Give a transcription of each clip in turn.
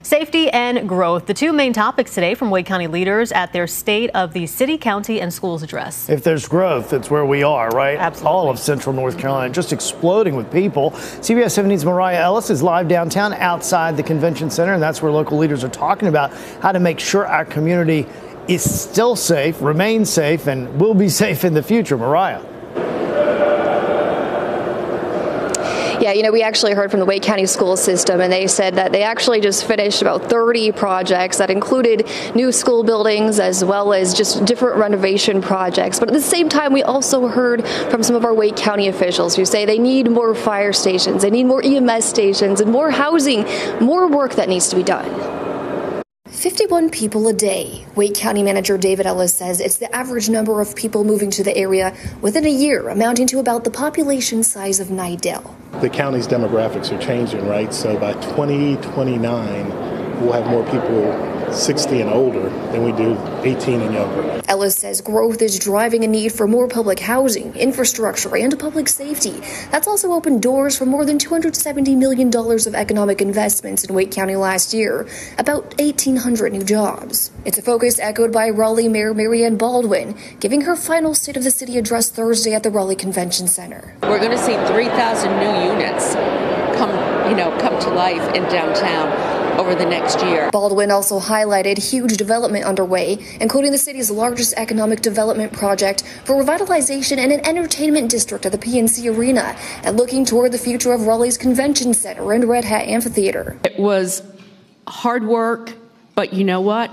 Safety and growth, the two main topics today from Wake County leaders at their State of the City, County, and Schools address. If there's growth, that's where we are, right? Absolutely. All of Central North Carolina just exploding with people. CBS 17's Mariah Ellis is live downtown outside the convention center, and that's where local leaders are talking about how to make sure our community is still safe, remains safe, and will be safe in the future. Mariah. Yeah, we actually heard from the Wake County school system, and they said that they actually just finished about 30 projects that included new school buildings as well as just different renovation projects. But at the same time, we also heard from some of our Wake County officials who say they need more fire stations, they need more EMS stations, and more housing, more work that needs to be done. 51 people a day. Wake County Manager David Ellis says it's the average number of people moving to the area within a year, amounting to about the population size of Nidell. The county's demographics are changing, right? So by 2029, we'll have more people 60 and older than we do 18 and younger. Ellis says growth is driving a need for more public housing, infrastructure, and public safety. That's also opened doors for more than $270 million of economic investments in Wake County last year, about 1,800 new jobs. It's a focus echoed by Raleigh Mayor Mary Ann Baldwin, giving her final State of the City address Thursday at the Raleigh Convention Center. We're going to see 3,000 new units come to life in downtown over the next year. Baldwin also highlighted huge development underway, including the city's largest economic development project for revitalization and an entertainment district at the PNC Arena, and looking toward the future of Raleigh's Convention Center and Red Hat Amphitheater. It was hard work, but you know what?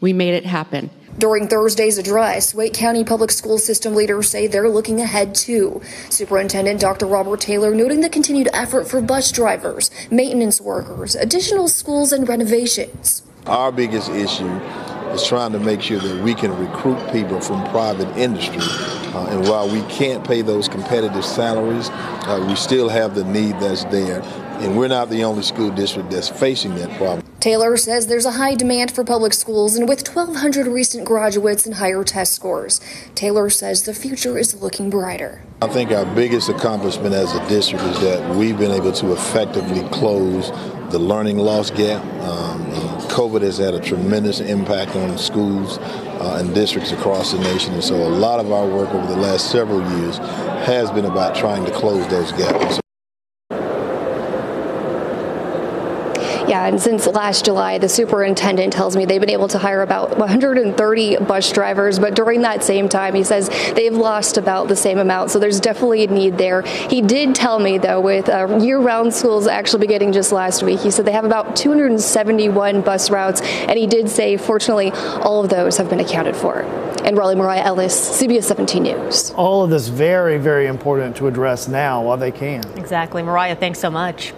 We made it happen. During Thursday's address, Wake County Public School System leaders say they're looking ahead too. Superintendent Dr. Robert Taylor noting the continued effort for bus drivers, maintenance workers, additional schools, and renovations. Our biggest issue is trying to make sure that we can recruit people from private industry. And while we can't pay those competitive salaries, we still have the need that's there. And we're not the only school district that's facing that problem. Taylor says there's a high demand for public schools, and with 1,200 recent graduates and higher test scores, Taylor says the future is looking brighter. I think our biggest accomplishment as a district is that we've been able to effectively close the learning loss gap. COVID has had a tremendous impact on schools and districts across the nation, and so a lot of our work over the last several years has been about trying to close those gaps. Yeah, and since last July, the superintendent tells me they've been able to hire about 130 bus drivers, but during that same time, he says they've lost about the same amount, so there's definitely a need there. He did tell me, though, with year-round schools actually beginning just last week, he said they have about 271 bus routes, and he did say, fortunately, all of those have been accounted for. In Raleigh, Mariah Ellis, CBS 17 News. All of this very, very important to address now while they can. Exactly. Mariah, thanks so much.